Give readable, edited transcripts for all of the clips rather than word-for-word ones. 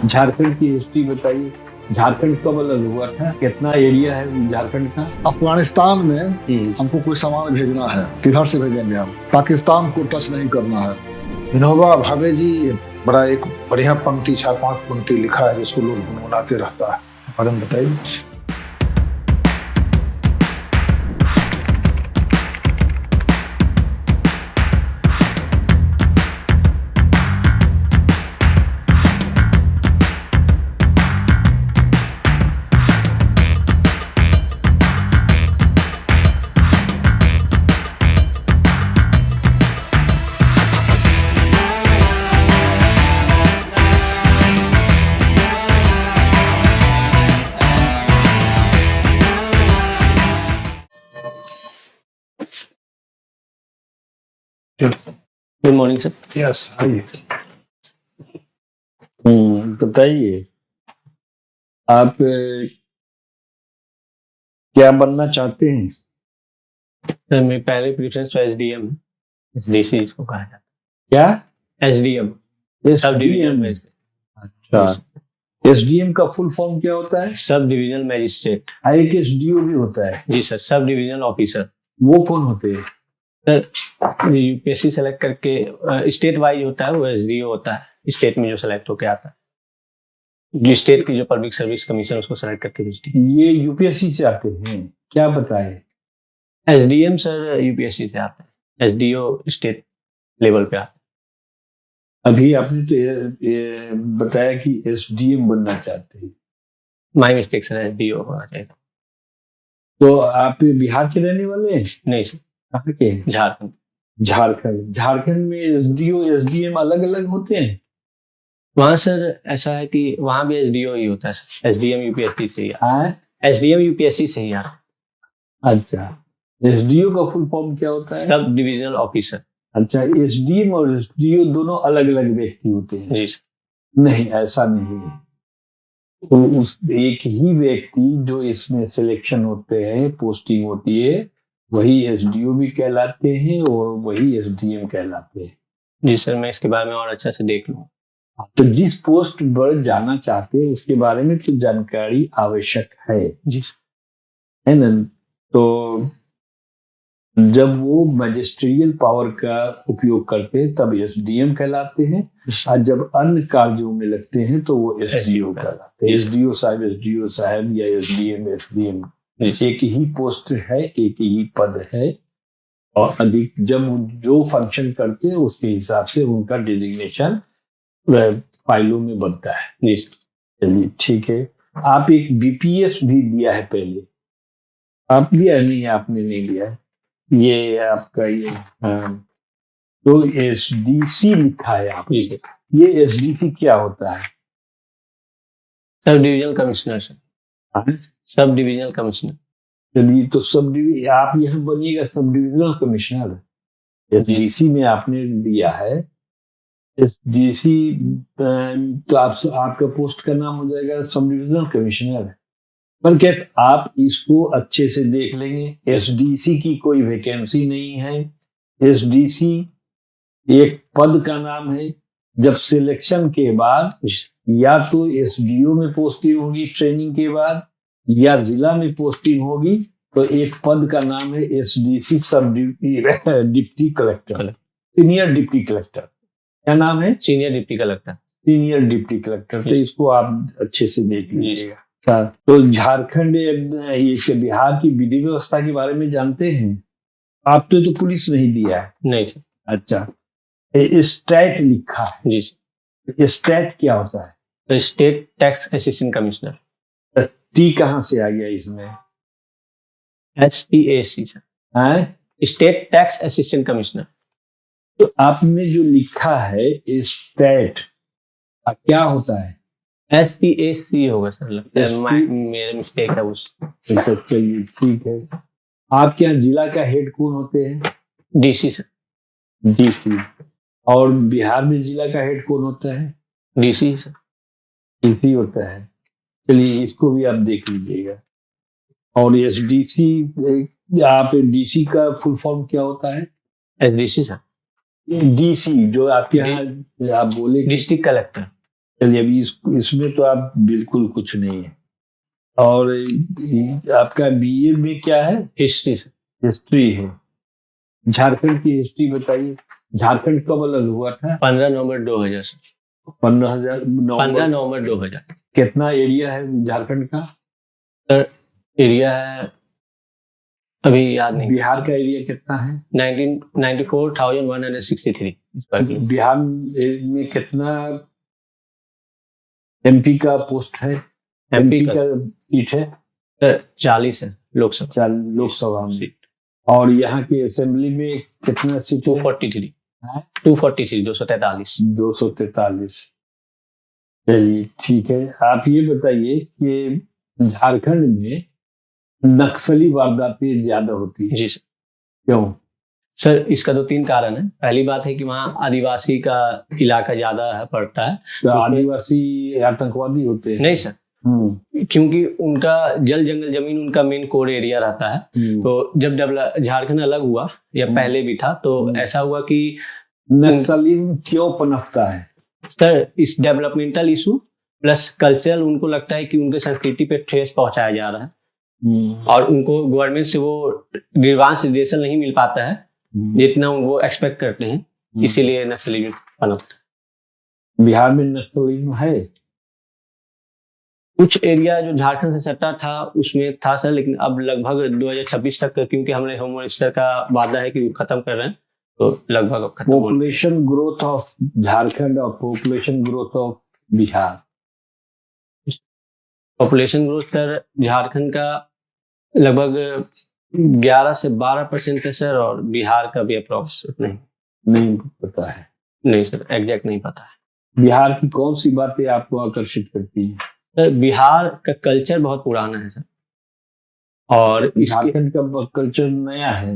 झारखंड की हिस्ट्री बताइए। झारखंड कब अलग हुआ था? कितना एरिया है झारखंड का? अफगानिस्तान में हमको कोई सामान भेजना है, किधर से भेजेंगे हम? पाकिस्तान को टच नहीं करना है। विनोबा भावे जी बड़ा एक बढ़िया पंक्ति 4-5 पंक्ति लिखा है जिसको लोग गुनगुनाते रहता है। मैडम बताइए। Good morning sir. यस, आइए। बताइए आप क्या बनना चाहते हैं? सर मैं पहले प्रेफरेंस एसडीएम डीसी को कहा जाता क्या? है। SDM sub division. अच्छा, एसडीएम का फुल फॉर्म क्या होता है? Sub divisional magistrate. एक एसडीओ भी होता है। जी सर, सब डिविजनल ऑफिसर। वो कौन होते हैं? सर यूपीएससी सेलेक्ट करके स्टेट वाइज होता है, वो एसडीओ होता है। स्टेट में जो सेलेक्ट होके आता है, जो स्टेट की जो पब्लिक सर्विस कमीशन उसको सेलेक्ट करके भेजती है। ये यूपीएससी से आते हैं? क्या बताए? एसडीएम सर यूपीएससी से आता है, एसडीओ स्टेट लेवल पे आता है। अभी आपने तो ये बताया कि एसडीएम बनना चाहते हैं। माई मिस्टेक सर, एसडीओ होना चाहिए। तो आप बिहार के रहने वाले हैं? नहीं सर, कहाँ के? झारखंड। झारखंड में एसडीओ एसडीएम अलग अलग होते हैं? वहाँ सर ऐसा है कि वहाँ भी एसडीओ ही होता है सर। एसडीएम यूपीएससी से ही हाँ, एसडीएम यूपीएससी से ही आता है। अच्छा। एसडीओ का फुल फॉर्म क्या होता है? Sub divisional officer. अच्छा, एसडीएम और एसडीओ दोनों अलग अलग व्यक्ति होते हैं? जी सर। नहीं, ऐसा नहीं है। तो उस एक ही व्यक्ति जो इसमें सिलेक्शन होते हैं, पोस्टिंग होती है, वही एसडीओ भी कहलाते हैं और वही एसडीएम कहलाते हैं। जी सर, मैं इसके बारे में और अच्छा से देख लूँ। तो जिस पोस्ट पर जाना चाहते हैं उसके बारे में तो जानकारी आवश्यक है। जी सर। है ना? तो जब वो मैजिस्ट्रियल पावर का उपयोग करते हैं तब एसडीएम कहलाते हैं, और जब अन्य कार्यों में लगते हैं तो वो एसडीओ कहलाते हैं। एसडीओ साहब या एसडीएम एक ही पोस्ट है, एक ही पद है, और अधिक जब जो फंक्शन करते हैं उसके हिसाब से उनका डिजिग्नेशन फाइलों में बनता है। जी चलिए ठीक है। आप एक बीपीएस भी दिया है पहले, आप लिया नहीं? आपने नहीं लिया है। ये आपका ये तो एसडीसी लिखा है आप। ये एसडीसी क्या होता है? Sub divisional commissioner sir. हाँ? Sub divisional commissioner. चलिए, तो सब डिविजन आप यहाँ बनिएगा सब डिविजनल कमिश्नर। एसडीसी में आपने दिया है एसडीसी, तो आपका पोस्ट का नाम हो जाएगा सब डिविजनल कमिश्नर। पर क्या आप इसको अच्छे से देख लेंगे, एसडीसी की कोई वैकेंसी नहीं है। एसडीसी एक पद का नाम है। जब सिलेक्शन के बाद या तो एसडीओ में पोस्टिंग होगी ट्रेनिंग के बाद, या जिला में पोस्टिंग होगी, तो एक पद का नाम है एसडीसी सब deputy collector, senior deputy collector. क्या नाम है? Senior deputy collector. Senior deputy collector. तो इसको आप अच्छे से देख लीजिएगा। तो झारखंड ये बिहार की विधि व्यवस्था के बारे में जानते हैं? आप तो पुलिस नहीं दिया है? नहीं सर। अच्छा, स्टेट लिखा है। जी सर। स्टेट क्या होता है? तो state tax assistant commissioner. T कहाँ से आ गया इसमें? STAC sir. State tax assistant commissioner. तो आपने जो लिखा है स्टेट क्या होता है? STAC होगा सर, लगता है मेरा मिस्टेक है उस। चलिए ठीक है। आपके यहाँ जिला का हेड कौन होते हैं? DC sir. डीसी। और बिहार में जिला का हेड कौन होता है? DC sir. डीसी होता है। चलिए इसको भी आप देख लीजिएगा। और एसडीसी, आप डीसी का फुल फॉर्म क्या होता है? SDC sir. डीसी जो आपके यहाँ आप बोले डिस्ट्रिक्ट कलेक्टर। चलिए अभी इसमें तो आप बिल्कुल कुछ नहीं है। और आपका बीए में क्या है? हिस्ट्री से। हिस्ट्री है। झारखंड की हिस्ट्री बताइए। झारखंड कब अलग हुआ था? 15 नवंबर 2000 से। 15 नवंबर 2000। कितना एरिया है झारखंड का? एरिया है अभी याद नहीं। बिहार का एरिया कितना है? 94,163। बिहार में कितना एमपी का पोस्ट है? एमपी का सीट है 40 है लोकसभा में। और यहाँ की असेंबली में कितना सीट? 243। 243। 243। चलिए ठीक है। आप ये बताइए कि झारखंड में नक्सली वारदातें ज्यादा होती है। जी सर। क्यों? सर इसका तो 3 कारण है। पहली बात है कि वहाँ आदिवासी का इलाका ज्यादा है पड़ता है। तो आदिवासी आतंकवादी होते हैं? नहीं सर, क्योंकि उनका जल जंगल जमीन उनका मेन कोर एरिया रहता है। तो जब झारखंड अलग हुआ या पहले भी था तो ऐसा हुआ कि नक्सलिज्म क्यों पनपता है? सर इस डेवलपमेंटल इशू प्लस कल्चरल, उनको लगता है कि उनके संस्कृति पे ठेस पहुंचाया जा रहा है और उनको गवर्नमेंट से वो निर्वाह निर्देशन नहीं मिल पाता है जितना वो एक्सपेक्ट करते हैं, इसीलिए नक्सलिज्म पनपता है। बिहार में नक्सलिज्म है? कुछ एरिया जो झारखंड से सटा था उसमें था सर, लेकिन अब लगभग 2026 तक, क्योंकि हमने होम मिनिस्टर का वादा है कि खत्म कर रहे हैं, तो लगभग अब खत्म। पॉपुलेशन ग्रोथ ऑफ झारखंड और population growth of Bihar. Population growth sir Jharkhand का लगभग 11 से 12% है सर, और बिहार का भी अप्रोक्स नहीं पता है। नहीं सर, एग्जैक्ट नहीं पता है। बिहार की कौन सी बातें आपको आकर्षित करती हैं? सर बिहार का कल्चर बहुत पुराना है सर, और झारखंड का कल्चर नया है।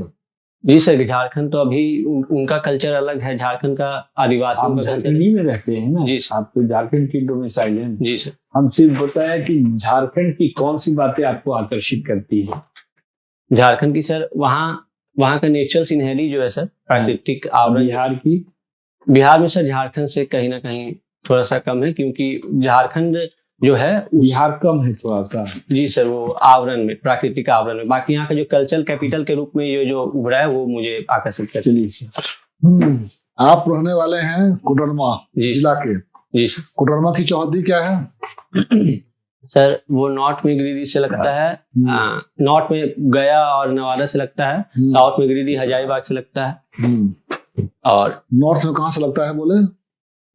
जी सर, झारखंड तो अभी उनका कल्चर अलग है। झारखंड का आदिवासियों का झारखंड में रहते हैं ना? जी आप तो झारखंड की डोमिसाइल है। जी सर। हम सिर्फ बताया कि झारखंड की कौन सी बातें आपको आकर्षित करती है? झारखंड की सर वहाँ का नेचुरल सीनरी जो है सर, प्राकृतिक आवरण। बिहार में सर झारखंड से कहीं ना कहीं थोड़ा सा कम है, क्योंकि झारखंड जो है बिहार कम है थोड़ा सा। जी सर, वो आवरण में, प्राकृतिक आवरण में। बाकी यहाँ का जो कल्चरल कैपिटल के रूप में ये जो उभरा है वो मुझे आकर्षित करता है। आप रहने वाले हैं कोडरमा जिला के? जी सर। कोडरमा की चौहद्दी क्या है? सर वो नॉर्थ में गिरिडीह से लगता है, नॉर्थ में गया और नवादा से लगता है, साउथ में गिरिडीह हजारीबाग से लगता है। और नॉर्थ में कहाँ से लगता है बोले?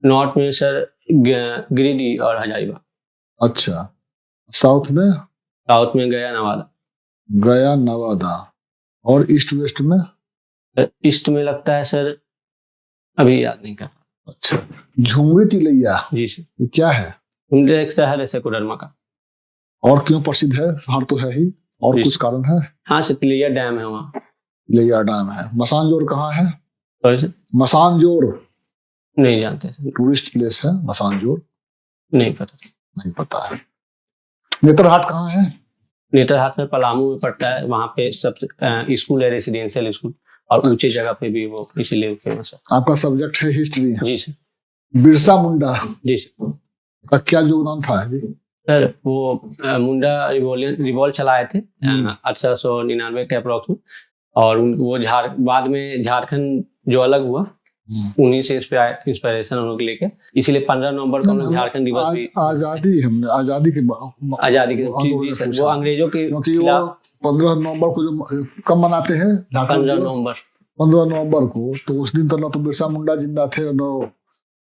नॉर्थ में सर गिरिडीह और हजारीबाग। अच्छा, साउथ में? साउथ में गया नवादा। और ईस्ट वेस्ट में? ईस्ट में लगता है सर, अभी याद नहीं कर। अच्छा, झुमरी तिलैया। जी सर। ये क्या है? झुमरी एक शहर है सर कोडरमा का। और क्यों प्रसिद्ध है? शहर तो है ही, और कुछ कारण है? हाँ सर, तिलैया डैम है वहाँ। तिलैया डैम है। मसानजोर कहाँ है? सर मसानजोर नहीं जानते सर। टूरिस्ट प्लेस है मसानजोर? नहीं पता है। नेतरहाट कहाँ है? नेतरहाट में पलामू में पड़ता है। वहाँ पे सब स्कूल है, रेसिडेंशियल स्कूल, और ऊंची जगह पे भी वो इसीलिए फेमस है। आपका सब्जेक्ट है हिस्ट्री? जी सर। बिरसा मुंडा जी सर का क्या योगदान था जी? सर वो मुंडा रिवॉल्ट चलाए थे 1899 के अप्रोक्स में, और वो बाद में झारखंड जो अलग हुआ उन्हीं से इंस्पिरेशन हम लोग लेके, इसीलिए 15 नवंबर को हम लोग झारखंड दिवस भी आजादी के वो अंग्रेजों के, क्योंकि वो 15 नवंबर को जो कब मनाते हैं? 15 नवंबर को। तो उस दिन तो न तो बिरसा मुंडा जिंदा थे, न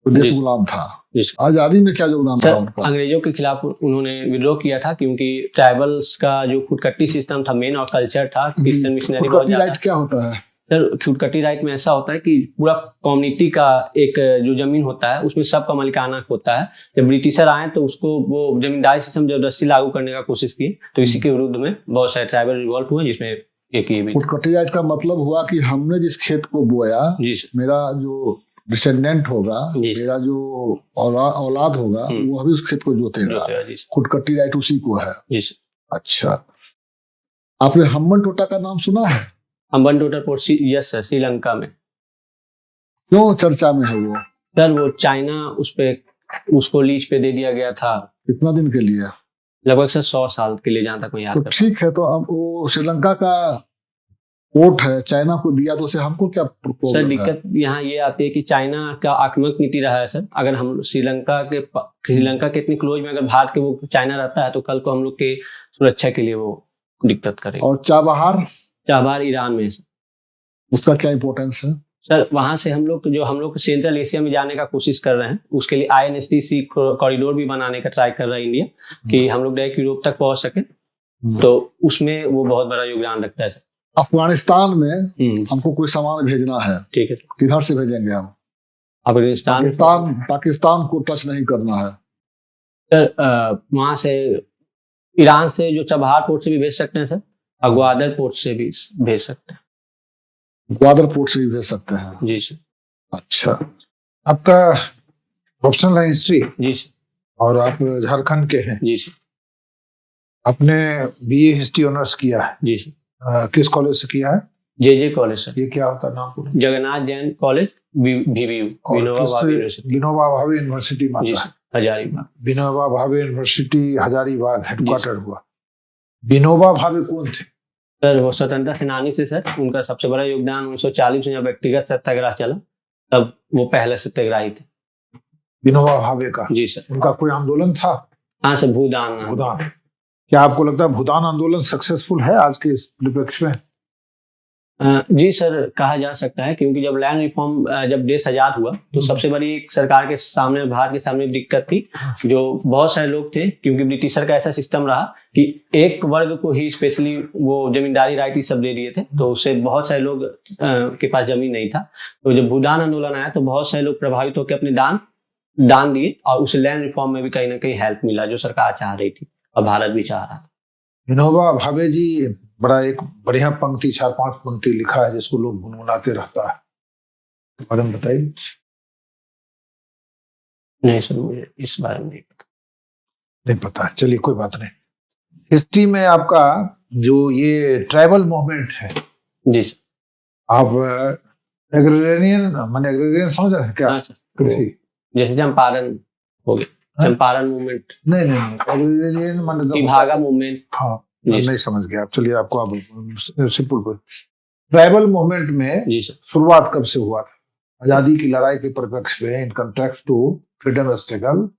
देश गुलाम था। आजादी में क्या योगदान था उनका? अंग्रेजों के खिलाफ उन्होंने विद्रोह किया था, क्योंकि ट्राइबल्स का जो खुदकट्टी सिस्टम था मेन, और कल्चर था क्रिश्चियन मिशनरी। खुदकट्टी राइट क्या होता है सर? खुदकट्टी राइट में ऐसा होता है कि पूरा कम्युनिटी का एक जो जमीन होता है उसमें सबका मालिकाना होता है। जब ब्रिटिशर आए तो उसको वो जमींदारी सिस्टम जबरदस्ती लागू करने का कोशिश की, तो इसी के विरुद्ध में बहुत सारे ट्राइबल रिवॉल्ट हुए, जिसमें एक ये भी। खुदकट्टी राइट का मतलब हुआ कि हमने जिस खेत को बोया, मेरा जो डिसेंडेंट होगा, मेरा जो औलाद होगा, वो अभी उस खेत को जोतेगा। खुदकट्टी राइट उसी को है। अच्छा, आपने हम्बन टोटा का नाम सुना है? हम्बन टोटा पोर्ट, यस सर, श्रीलंका में। क्यों चर्चा में है वो? सर वो चाइना उस पे उसको लीज पे दे दिया गया था कितना दिन के लिए? लगभग सर 100 साल के लिए, जहां तक मैं याद तो कर ठीक है, तो अब वो श्रीलंका का पोर्ट है, चाइना को दिया, तो उसे हमको क्या सर प्रॉब्लम है? दिक्कत यहाँ ये आती है कि चाइना का आक्रामक नीति रहा है सर। अगर हम श्रीलंका के इतनी क्लोज में अगर भारत के वो चाइना रहता है तो कल को हम लोग के सुरक्षा के लिए वो दिक्कत करेगा। और चाबहार ईरान में है सर। उसका क्या इम्पोर्टेंस है? सर वहां से हम लोग सेंट्रल एशिया में जाने का कोशिश कर रहे हैं, उसके लिए INSTC कॉरिडोर भी बनाने का ट्राई कर रहा है इंडिया, कि हम लोग डायरेक्ट यूरोप तक पहुंच सके। तो उसमें वो बहुत बड़ा योगदान रखता है सर। अफगानिस्तान में हमको कोई सामान भेजना है, ठीक है, किधर से भेजेंगे हम? पाकिस्तान को टच नहीं करना है सर। वहां से ईरान से जो चबहार पोर्ट से भी भेज सकते हैं सर, और ग्वादर पोर्ट से भी भेज सकते हैं। ग्वादर पोर्ट से भी भेज सकते हैं? जी सर। अच्छा, आपका प्रोफेशनल है हिस्ट्री? जी सर। और आप झारखंड के हैं? जी सर। आपने BA हिस्ट्री ऑनर्स किया है? जी सर। किस कॉलेज से किया है? JJ college sir. ये क्या होता है नाम पूरा? Jagannath Jain college, VVU, Vinoba Bhave university में आता है? हजारीबाग। विनोबा भावे यूनिवर्सिटी हजारीबाग हेडक्वार्टर हुआ। विनोबा भावे कौन थे? सर वो स्वतंत्रता सेनानी से सर, उनका सबसे बड़ा योगदान 1940 में जब व्यक्तिगत सत्याग्रह चला तब वो पहले सत्याग्रही थे। विनोबा भावे का? जी सर। उनका कोई आंदोलन था? हाँ सर, भूदान। क्या आपको लगता है भूदान आंदोलन सक्सेसफुल है आज के इस परिप्रेक्ष्य में? जी सर, कहा जा सकता है, क्योंकि जब लैंड रिफॉर्म, जब देश आजाद हुआ तो सबसे बड़ी एक सरकार के सामने, भारत के सामने दिक्कत थी, जो बहुत सारे लोग थे, क्योंकि ब्रिटिशर का ऐसा सिस्टम रहा कि एक वर्ग को ही स्पेशली वो जमींदारी राइट ही सब दे दिए थे, तो उससे बहुत सारे लोग के पास जमीन नहीं था। तो जब भूदान आंदोलन आया तो बहुत सारे लोग प्रभावित होकर अपने दान दिए, और उसे लैंड रिफॉर्म में भी कहीं ना कहीं हेल्प मिला, जो सरकार चाह रही थी और भारत भी चाह रहा था। विनोबा भावे जी बड़ा एक बढ़िया पंक्ति, 4-5 पंक्ति लिखा है जिसको लोग गुनगुनाते रहता है, बारे में बताइए। नहीं सर, मुझे इस बारे में नहीं पता। चलिए कोई बात नहीं। हिस्ट्री में आपका जो ये ट्राइबल मूवमेंट है, जी सर, आप एग्रेरियन समझ रहे हैं क्या? कृषि, जैसे चंपारण हो गया, चंपारण मूवमेंट। नहीं, एग्रेरियन विभागा मूवमेंट। हाँ, नहीं समझ गया आप। चलिए आपको आप सिंपल ट्राइबल मूवमेंट में शुरुआत कब से हुआ था? आजादी की लड़ाई के परिप्रेक्ष्य में, in context to freedom struggle,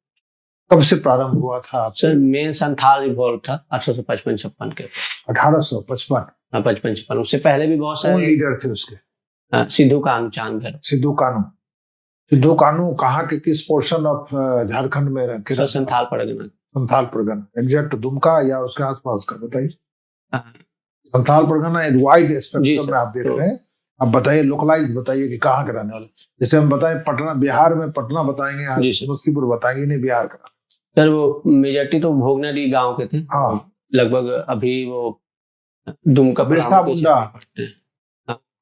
कब से प्रारंभ हुआ था? सर मेन संथाल रिवॉल्ट था 1855-56 के। 1855? उससे पहले भी बहुत सारे लीडर थे उसके? सिद्धू कानू चांद भैरव। सिद्धू कानू कहाँ के, किस पोर्शन ऑफ झारखंड में रहते? संथाल परगना। एग्जैक्ट दुमका या उसके आसपास का बताइए। संथाल परगना एक वाइड स्पेक्ट्रम में आप देख रहे हैं। अब बताइए, लोकलाइज बताइए कि कहाँ के रहने वाले। जैसे हम बताएं पटना, बिहार में पटना बताएंगे, समस्तीपुर बताएंगे, नहीं बिहार का। सर वो मेजॉरिटी तो भोगनदी गांव के थे। हाँ, लगभग अभी वो दुमका, बिरसा मुंडा।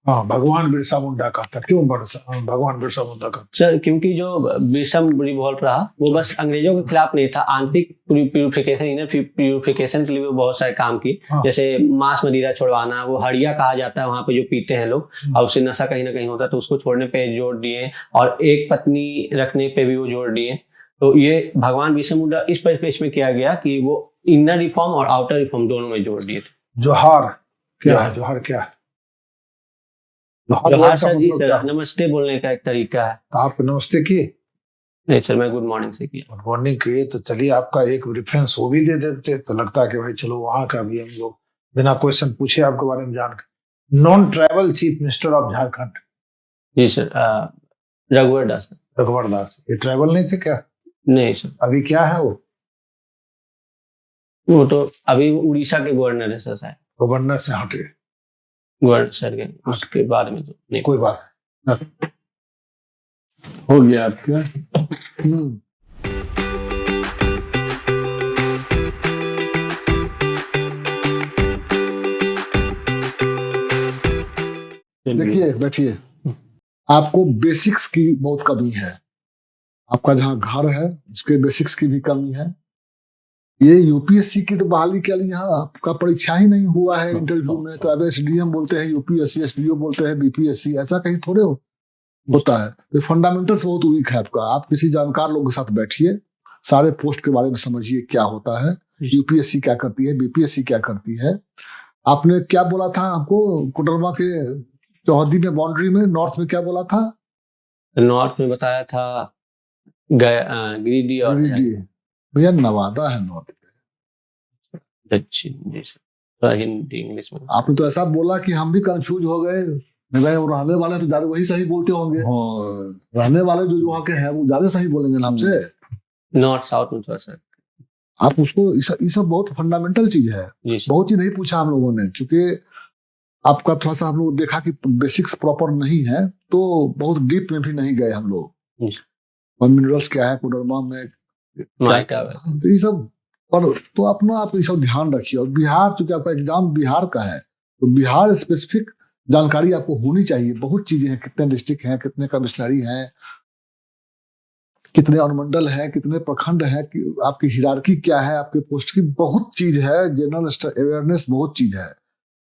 हाँ, भगवान बिरसा मुंडा का था। क्यों भगवान बिरसा मुंडा का? सर क्योंकि जो बिरसा रिवॉल्ट रहा वो बस अंग्रेजों के खिलाफ नहीं था, आंतरिक प्यूरिफिकेशन, इनर प्यूरिफिकेशन के लिए वो बहुत सारे काम किए। हाँ। जैसे मांस मदिरा छोड़वाना, वो हड़िया कहा जाता है वहां पे जो पीते हैं लोग, और उससे नशा कहीं ना कहीं होता है, तो उसको छोड़ने पे जोर दिए, और एक पत्नी रखने पे भी वो जोर दिए। तो ये भगवान बिरसा मुंडा इस परिप्रेक्ष्य में किया गया कि वो इनर रिफॉर्म और आउटर रिफॉर्म दोनों में जोर दिए थे। जोहार क्या है? जोहार क्या है? जोहार सर जी, सर नमस्ते बोलने का एक तरीका है। आप नमस्ते किए? नहीं सर, मैं गुड मॉर्निंग से किया। गुड मॉर्निंग किए तो चलिए आपका एक रेफरेंस वो भी दे देते तो लगता है कि भाई चलो वहां का भी हम लोग बिना क्वेश्चन पूछे आपके बारे में जान के। Non tribal chief minister of Jharkhand? जी सर, रघुवर दास। रघुवर दास। ये ट्राइबल नहीं थे क्या? नहीं सर। अभी क्या है वो तो अभी उड़ीसा के गवर्नर है सर, शायद। गवर्नर से हटे? गवर्नर सर के उसके बारे में तो नहीं। कोई बात है, हो गया आपका। देखिए, बैठिए। आपको बेसिक्स की बहुत कमी है। आपका जहाँ घर है उसके बेसिक्स की भी कमी है। ये यूपीएससी की तो बहाली के लिए यहाँ आपका परीक्षा ही नहीं हुआ है इंटरव्यू में, तो अब एसडीएम बोलते हैं यूपीएससी, एसडीओ बोलते हैं बीपीएससी। ऐसा कहीं थोड़े हो। होता है। तो फंडामेंटल्स बहुत वीक है आपका। आप किसी जानकार लोग के साथ बैठिए, सारे पोस्ट के बारे में समझिए क्या होता है, यूपीएससी क्या करती है, बीपीएससी क्या करती है। आपने क्या बोला था हमको कोडरमा के चौहदी में, बाउंड्री में, नॉर्थ में क्या बोला था? नॉर्थ में बताया था गिरिडीह और भैया नवादा है नॉर्थ में, दक्षिण। जी सर, हिंदी इंग्लिश में आपने तो ऐसा बोला कि हम भी कंफ्यूज हो गए। मैं भाई रहने वाले तो ज्यादा वही सही बोलते होंगे, रहने वाले जो वहाँ के हैं वो ज्यादा सही बोलेंगे ना हमसे। नॉर्थ साउथ में थोड़ा सा आप उसको ये सब बहुत फंडामेंटल चीज है। बहुत चीज नहीं पूछा हम लोगों ने, क्योंकि आपका थोड़ा सा हम लोग देखा कि बेसिक्स प्रॉपर नहीं है, तो बहुत डीप में भी नहीं गए हम लोग। और मिनरल्स क्या है कोडरमा में, तो ये सब पर तो अपना आप ये सब ध्यान रखिए। और बिहार, चूंकि आपका एग्जाम बिहार का है, तो बिहार स्पेसिफिक जानकारी आपको होनी चाहिए। बहुत चीजें हैं, कितने डिस्ट्रिक्ट हैं, कितने कमिश्नरी हैं, कितने अनुमंडल हैं, कितने प्रखंड हैं, आपकी हिरार्की क्या है, आपके पोस्ट की बहुत चीज है, जनरल अवेयरनेस बहुत चीज है।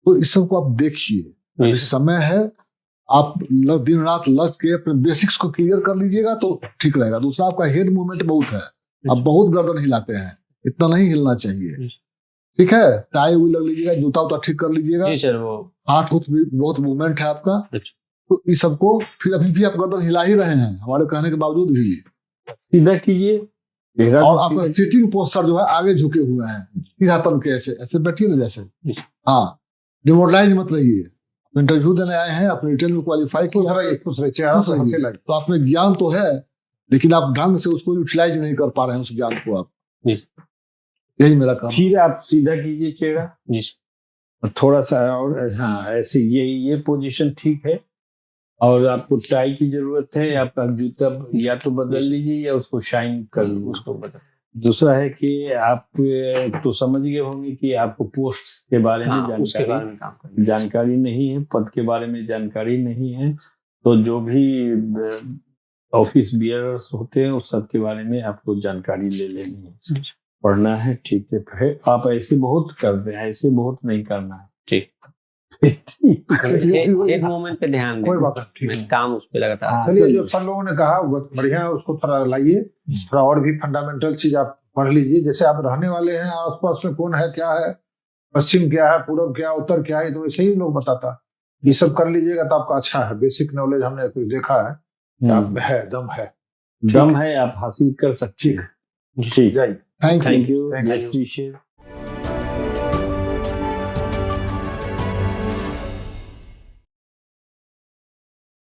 तो इस सब को आप देखिए, समय है, आप दिन रात लग के अपने बेसिक्स को क्लियर कर लीजिएगा तो ठीक रहेगा। दूसरा, आपका हेड मूवमेंट बहुत है, आप बहुत गर्दन हिलाते हैं, इतना नहीं हिलना चाहिए। ठीक है, टाई हुई लग लीजिएगा, जूता उता ठीक कर लीजिएगा, हाथ भी बहुत मूवमेंट है आपका। तो इस सबको फिर अभी भी आप गर्दन हिला ही रहे हैं हमारे कहने के बावजूद भी, सीधा कीजिए। और आपका सिटिंग पोस्चर जो है आगे झुके हुए हैं, सीधा तन के ऐसे ऐसे बैठिए ना जैसे। हाँ, डिमोरलाइज मत रहिए। इंटरव्यू देने आए हैं, अपने रिटर्न में क्वालिफाई किया, तो आप में ज्ञान तो है, लेकिन आप ढंग से उसको यूटिलाइज नहीं कर पा रहे हैं उस ज्ञान को। आप यही मेरा काम। फिर आप सीधा कीजिए चेहरा जी, थोड़ा सा और, हाँ ऐसे ये पोजीशन ठीक है। और आपको टाई की जरूरत है, आपका जूता या तो बदल लीजिए या उसको शाइन कर लीजिए, उसको बदल। दूसरा है कि आप तो समझ गए होंगे कि आपको पोस्ट के बारे में जानकारी नहीं है, पद के बारे में जानकारी नहीं है। तो जो भी ऑफिस बियरर्स होते हैं उस सब के बारे में आपको जानकारी ले लेनी है, पढ़ना है। ठीक है, आप ऐसे बहुत कर दें, ऐसे बहुत नहीं करना है। ठीक एक मोमेंट पे ध्यान दें, कोई बात नहीं, काम उस पे लगातार। चलिए, जो सब लोगों ने कहा बढ़िया है, उसको थोड़ा लाइए, थोड़ा और भी फंडामेंटल चीज आप पढ़ लीजिए। जैसे आप रहने वाले हैं, आसपास में कौन है, क्या है, पश्चिम क्या है, पूर्व क्या है, उत्तर क्या है, तो वैसे ही लोग बताता। ये सब कर लीजिएगा तो आपका अच्छा है। बेसिक नॉलेज हमने कुछ देखा है, आप है, दम है, आप हासिल कर सकते हैं। ठीक, थैंक यू।